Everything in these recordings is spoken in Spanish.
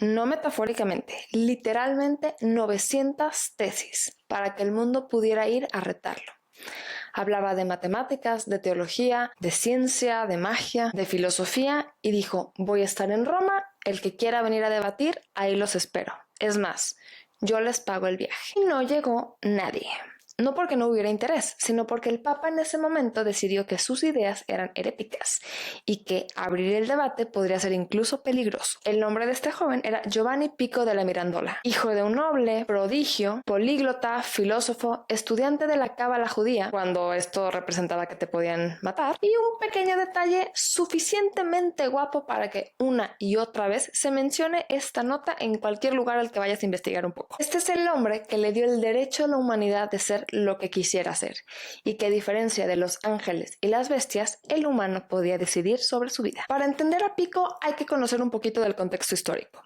no metafóricamente, literalmente 900 tesis para que el mundo pudiera ir a retarlo. Hablaba de matemáticas, de teología, de ciencia, de magia, de filosofía y dijo, voy a estar en Roma, el que quiera venir a debatir, ahí los espero. Es más, yo les pago el viaje. Y no llegó nadie. No porque no hubiera interés, sino porque el Papa en ese momento decidió que sus ideas eran heréticas y que abrir el debate podría ser incluso peligroso. El nombre de este joven era Giovanni Pico della Mirandola, hijo de un noble, prodigio, políglota, filósofo, estudiante de la cábala judía, cuando esto representaba que te podían matar, y un pequeño detalle suficientemente guapo para que una y otra vez se mencione esta nota en cualquier lugar al que vayas a investigar un poco. Este es el hombre que le dio el derecho a la humanidad de ser lo que quisiera ser, y que a diferencia de los ángeles y las bestias, el humano podía decidir sobre su vida. Para entender a Pico hay que conocer un poquito del contexto histórico.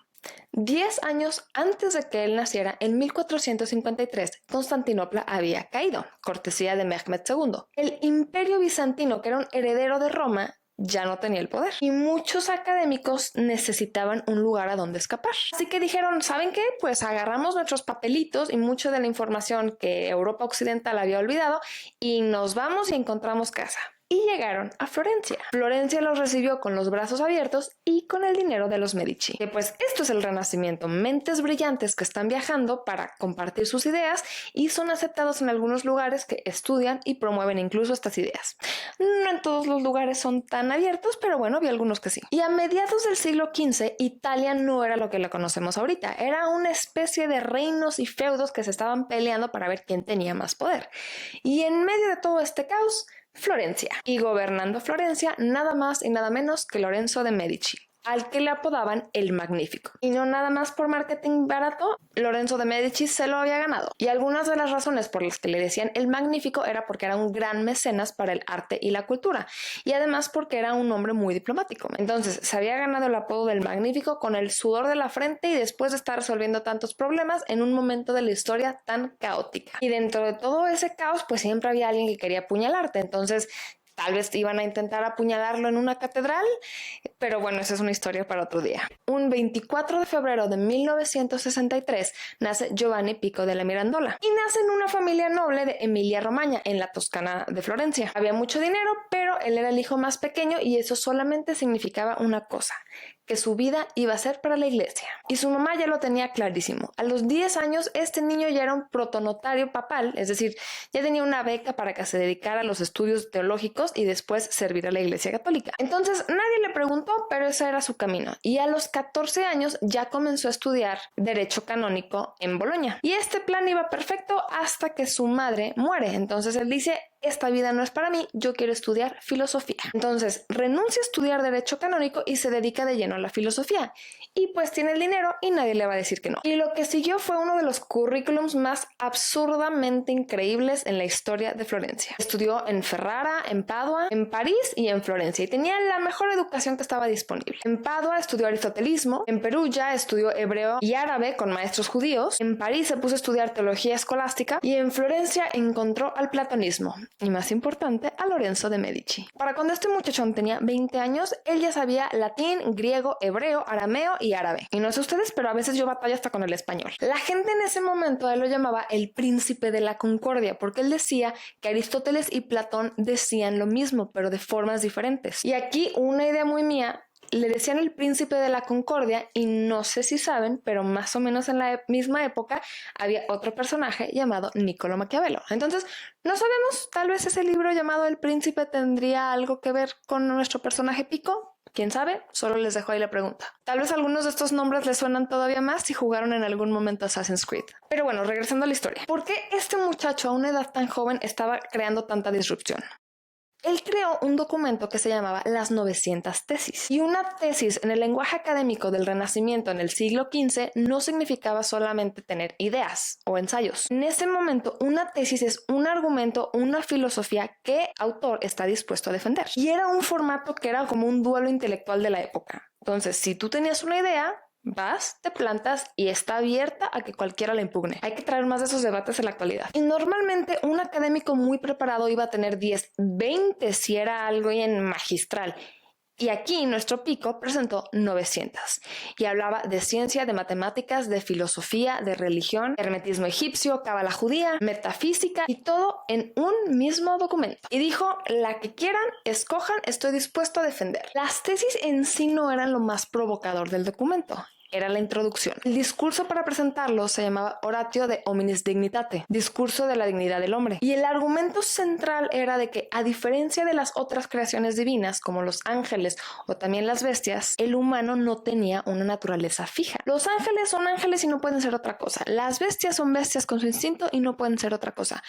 10 años antes de que él naciera, en 1453, Constantinopla había caído, cortesía de Mehmed II. El imperio bizantino, que era un heredero de Roma, ya no tenía el poder y muchos académicos necesitaban un lugar a donde escapar. Así que dijeron, ¿saben qué? Pues agarramos nuestros papelitos y mucha de la información que Europa Occidental había olvidado y nos vamos y encontramos casa. Y llegaron a Florencia. Florencia los recibió con los brazos abiertos y con el dinero de los Medici. Que pues esto es el Renacimiento, mentes brillantes que están viajando para compartir sus ideas y son aceptados en algunos lugares que estudian y promueven incluso estas ideas. No en todos los lugares son tan abiertos, pero bueno, había algunos que sí. Y a mediados del siglo XV, Italia no era lo que la conocemos ahorita. Era una especie de reinos y feudos que se estaban peleando para ver quién tenía más poder. Y en medio de todo este caos, Florencia, y gobernando Florencia nada más y nada menos que Lorenzo de Medici, al que le apodaban el Magnífico. Y no nada más por marketing barato, Lorenzo de Medici se lo había ganado. Y algunas de las razones por las que le decían el Magnífico era porque era un gran mecenas para el arte y la cultura, y además porque era un hombre muy diplomático. Entonces se había ganado el apodo del Magnífico con el sudor de la frente y después de estar resolviendo tantos problemas en un momento de la historia tan caótica. Y dentro de todo ese caos, pues siempre había alguien que quería apuñalarte. Entonces tal vez iban a intentar apuñalarlo en una catedral, pero bueno, esa es una historia para otro día. Un 24 de febrero de 1963 nace Giovanni Pico della Mirandola y nace en una familia noble de Emilia-Romagna, en la Toscana de Florencia. Había mucho dinero, pero él era el hijo más pequeño y eso solamente significaba una cosa, que su vida iba a ser para la iglesia. Y su mamá ya lo tenía clarísimo. A los 10 años, este niño ya era un protonotario papal, es decir, ya tenía una beca para que se dedicara a los estudios teológicos y después servir a la iglesia católica. Entonces, nadie le preguntó, pero ese era su camino. Y a los 14 años ya comenzó a estudiar Derecho Canónico en Bolonia. Y este plan iba perfecto hasta que su madre muere. Entonces él dice, esta vida no es para mí, yo quiero estudiar filosofía. Entonces renuncia a estudiar Derecho Canónico y se dedica de lleno a la filosofía. Y pues tiene el dinero y nadie le va a decir que no. Y lo que siguió fue uno de los currículums más absurdamente increíbles en la historia de Florencia. Estudió en Ferrara, en Padua, en París y en Florencia y tenía la mejor educación que estaba disponible. En Padua estudió aristotelismo, en Perugia estudió hebreo y árabe con maestros judíos, en París se puso a estudiar teología escolástica y en Florencia encontró al platonismo y, más importante, a Lorenzo de Medici. Para cuando este muchachón tenía 20 años, él ya sabía latín, griego, hebreo, arameo y árabe. Y no sé ustedes, pero a veces yo batallo hasta con el español. La gente en ese momento a él lo llamaba el príncipe de la concordia, porque él decía que Aristóteles y Platón decían lo mismo, pero de formas diferentes. Y aquí una idea muy mía, le decían el príncipe de la concordia y no sé si saben, pero más o menos en la misma época había otro personaje llamado Niccolo Maquiavelo. Entonces, no sabemos, tal vez ese libro llamado El Príncipe tendría algo que ver con nuestro personaje Pico. ¿Quién sabe? Solo les dejo ahí la pregunta. Tal vez algunos de estos nombres les suenan todavía más si jugaron en algún momento Assassin's Creed. Pero bueno, regresando a la historia. ¿Por qué este muchacho a una edad tan joven estaba creando tanta disrupción? Él creó un documento que se llamaba Las 900 tesis. Y una tesis en el lenguaje académico del Renacimiento en el siglo XV no significaba solamente tener ideas o ensayos. En ese momento, una tesis es un argumento, una filosofía que el autor está dispuesto a defender. Y era un formato que era como un duelo intelectual de la época. Entonces, si tú tenías una idea, vas, te plantas y está abierta a que cualquiera la impugne. Hay que traer más de esos debates en la actualidad. Y normalmente un académico muy preparado iba a tener 10, 20 si era algo en magistral. Y aquí nuestro Pico presentó 900 y hablaba de ciencia, de matemáticas, de filosofía, de religión, hermetismo egipcio, cábala judía, metafísica y todo en un mismo documento. Y dijo, la que quieran, escojan, estoy dispuesto a defender. Las tesis en sí no eran lo más provocador del documento. Era la introducción. El discurso para presentarlo se llamaba Oratio de Hominis Dignitate, discurso de la dignidad del hombre. Y el argumento central era de que, a diferencia de las otras creaciones divinas, como los ángeles o también las bestias, el humano no tenía una naturaleza fija. Los ángeles son ángeles y no pueden ser otra cosa. Las bestias son bestias con su instinto y no pueden ser otra cosa.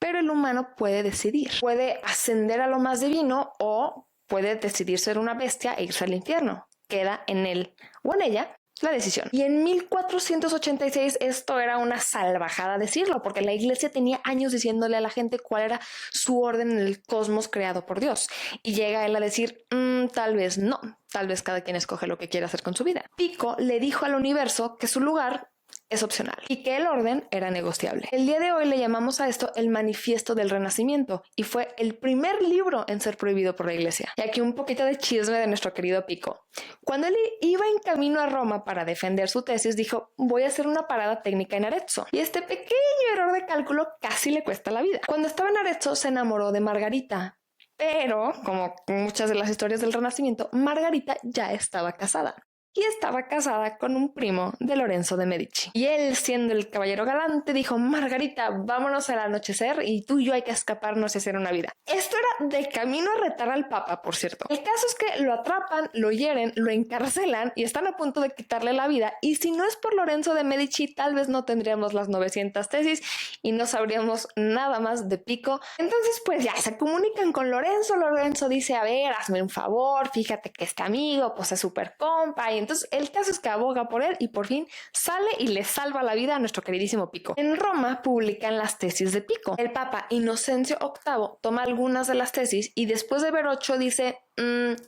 Pero el humano puede decidir. Puede ascender a lo más divino o puede decidir ser una bestia e irse al infierno. Queda en él o en ella la decisión. Y en 1486 esto era una salvajada decirlo, porque la iglesia tenía años diciéndole a la gente cuál era su orden en el cosmos creado por Dios. Y llega él a decir, tal vez no, tal vez cada quien escoge lo que quiere hacer con su vida. Pico le dijo al universo que su lugar es opcional y que el orden era negociable. El día de hoy le llamamos a esto el Manifiesto del Renacimiento y fue el primer libro en ser prohibido por la iglesia. Y aquí un poquito de chisme de nuestro querido Pico. Cuando él iba en camino a Roma para defender su tesis, dijo, voy a hacer una parada técnica en Arezzo. Y este pequeño error de cálculo casi le cuesta la vida. Cuando estaba en Arezzo se enamoró de Margarita. Pero, como muchas de las historias del Renacimiento, Margarita ya estaba casada. Y estaba casada con un primo de Lorenzo de Medici. Y él, siendo el caballero galante, dijo, Margarita, vámonos al anochecer y tú y yo hay que escaparnos y hacer una vida. Esto era de camino a retar al papa, por cierto. El caso es que lo atrapan, lo hieren, lo encarcelan y están a punto de quitarle la vida. Y si no es por Lorenzo de Medici, tal vez no tendríamos las 900 tesis y no sabríamos nada más de Pico. Entonces, pues ya se comunican con Lorenzo. Lorenzo dice, a ver, hazme un favor, fíjate que este amigo pues es súper compa. Y entonces el caso es que aboga por él y por fin sale y le salva la vida a nuestro queridísimo Pico. En Roma publican las tesis de Pico. El Papa Inocencio VIII toma algunas de las tesis y después de ver 8 dice,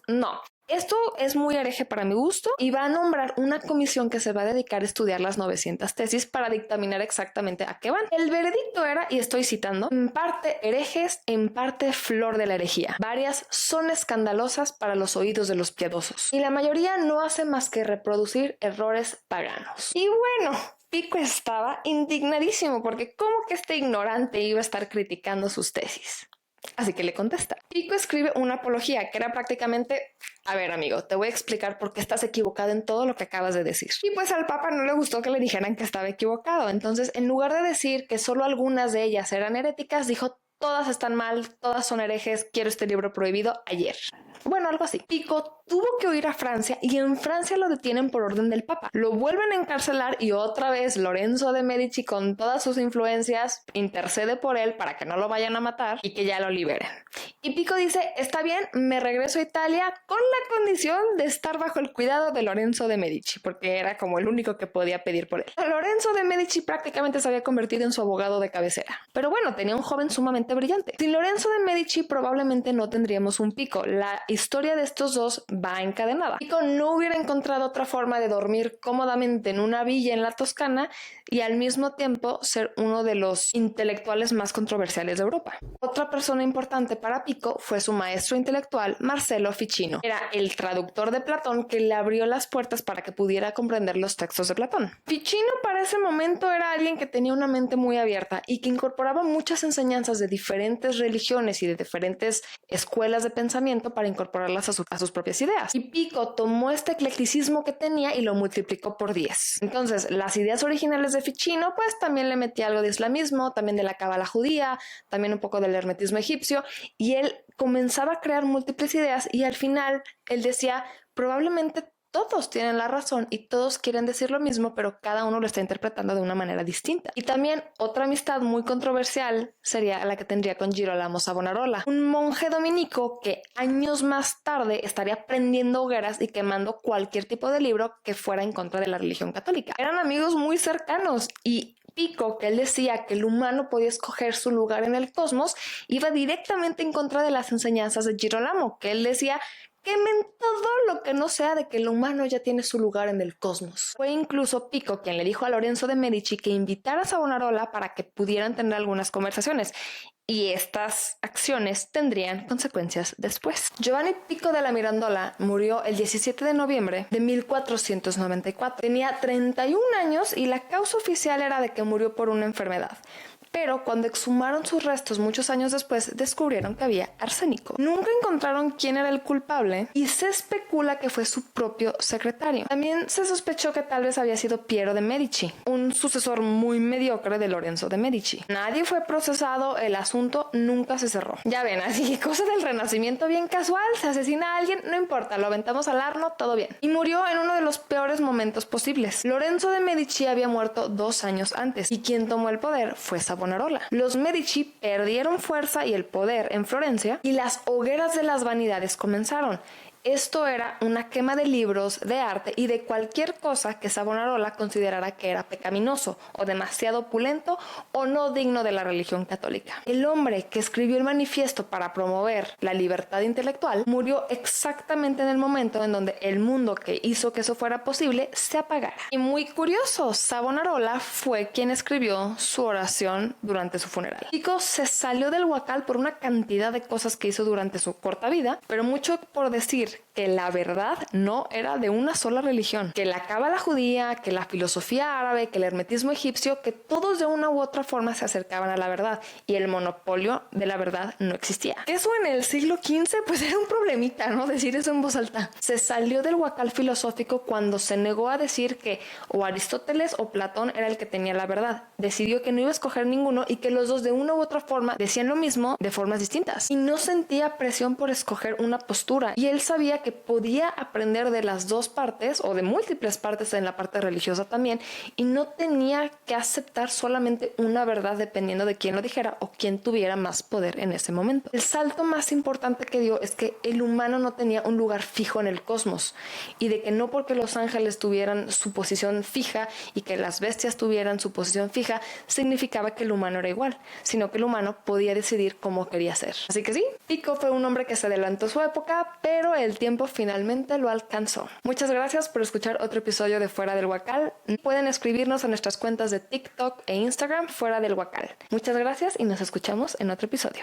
no. Esto es muy hereje para mi gusto y va a nombrar una comisión que se va a dedicar a estudiar las 900 tesis para dictaminar exactamente a qué van. El veredicto era, y estoy citando, en parte herejes, en parte flor de la herejía. Varias son escandalosas para los oídos de los piadosos y la mayoría no hace más que reproducir errores paganos. Y bueno, Pico estaba indignadísimo porque ¿cómo que este ignorante iba a estar criticando sus tesis? Así que le contesta. Pico escribe una apología que era prácticamente, a ver amigo, te voy a explicar por qué estás equivocado en todo lo que acabas de decir. Y pues al Papa no le gustó que le dijeran que estaba equivocado. Entonces, en lugar de decir que solo algunas de ellas eran heréticas, dijo, todas están mal, todas son herejes, quiero este libro prohibido ayer. Bueno, algo así. Pico tuvo que huir a Francia y en Francia lo detienen por orden del Papa. Lo vuelven a encarcelar y otra vez Lorenzo de Medici, con todas sus influencias, intercede por él para que no lo vayan a matar y que ya lo liberen. Y Pico dice, está bien, me regreso a Italia con la condición de estar bajo el cuidado de Lorenzo de Medici, porque era como el único que podía pedir por él. Lorenzo de Medici prácticamente se había convertido en su abogado de cabecera. Pero bueno, tenía un joven sumamente brillante. Sin Lorenzo de Medici probablemente no tendríamos un Pico. La historia de estos dos va encadenada. Pico no hubiera encontrado otra forma de dormir cómodamente en una villa en la Toscana y al mismo tiempo ser uno de los intelectuales más controversiales de Europa. Otra persona importante para Pico fue su maestro intelectual Marcello Ficino. Era el traductor de Platón que le abrió las puertas para que pudiera comprender los textos de Platón. Ficino para ese momento era alguien que tenía una mente muy abierta y que incorporaba muchas enseñanzas de diferentes religiones y de diferentes escuelas de pensamiento para incorporarlas a sus propias ideas. Y Pico tomó este eclecticismo que tenía y lo multiplicó por 10. Entonces, las ideas originales de Ficino, pues también le metía algo de islamismo, también de la cábala judía, también un poco del hermetismo egipcio, y él comenzaba a crear múltiples ideas y al final él decía, probablemente todos tienen la razón y todos quieren decir lo mismo, pero cada uno lo está interpretando de una manera distinta. Y también otra amistad muy controversial sería la que tendría con Girolamo Savonarola, un monje dominico que años más tarde estaría prendiendo hogueras y quemando cualquier tipo de libro que fuera en contra de la religión católica. Eran amigos muy cercanos y Pico, que él decía que el humano podía escoger su lugar en el cosmos, iba directamente en contra de las enseñanzas de Girolamo, que él decía quemen todo lo que no sea de que el humano ya tiene su lugar en el cosmos. Fue incluso Pico quien le dijo a Lorenzo de Medici que invitara a Savonarola para que pudieran tener algunas conversaciones. Y estas acciones tendrían consecuencias después. Giovanni Pico de la Mirandola murió el 17 de noviembre de 1494. Tenía 31 años y la causa oficial era de que murió por una enfermedad. Pero cuando exhumaron sus restos muchos años después, descubrieron que había arsénico. Nunca encontraron quién era el culpable y se especula que fue su propio secretario. También se sospechó que tal vez había sido Piero de Medici, un sucesor muy mediocre de Lorenzo de Medici. Nadie fue procesado, el asunto nunca se cerró. Ya ven, así cosa del Renacimiento bien casual, se asesina a alguien, no importa, lo aventamos al arno, todo bien. Y murió en uno de los peores momentos posibles. Lorenzo de Medici había muerto 2 años antes y quien tomó el poder fue Savonarola. Los Medici perdieron fuerza y el poder en Florencia y las hogueras de las vanidades comenzaron. Esto era una quema de libros, de arte y de cualquier cosa que Savonarola considerara que era pecaminoso o demasiado opulento o no digno de la religión católica. El hombre que escribió el manifiesto para promover la libertad intelectual murió exactamente en el momento en donde el mundo que hizo que eso fuera posible se apagara. Y muy curioso, Savonarola fue quien escribió su oración durante su funeral. Pico se salió del Huacal por una cantidad de cosas que hizo durante su corta vida, pero mucho por decir que la verdad no era de una sola religión, que la cábala judía, que la filosofía árabe, que el hermetismo egipcio, que todos de una u otra forma se acercaban a la verdad y el monopolio de la verdad no existía. Eso en el siglo XV pues era un problemita, ¿no? Decir eso en voz alta. Se salió del huacal filosófico cuando se negó a decir que o Aristóteles o Platón era el que tenía la verdad. Decidió que no iba a escoger ninguno y que los dos de una u otra forma decían lo mismo de formas distintas. Y no sentía presión por escoger una postura y él sabía que podía aprender de las dos partes o de múltiples partes en la parte religiosa también y no tenía que aceptar solamente una verdad dependiendo de quién lo dijera o quién tuviera más poder en ese momento. El salto más importante que dio es que el humano no tenía un lugar fijo en el cosmos y de que no porque los ángeles tuvieran su posición fija y que las bestias tuvieran su posición fija significaba que el humano era igual, sino que el humano podía decidir cómo quería ser. Así que sí, Pico fue un hombre que se adelantó a su época, pero el tiempo finalmente lo alcanzó. Muchas gracias por escuchar otro episodio de Fuera del Huacal. Pueden escribirnos a nuestras cuentas de TikTok e Instagram Fuera del Huacal. Muchas gracias y nos escuchamos en otro episodio.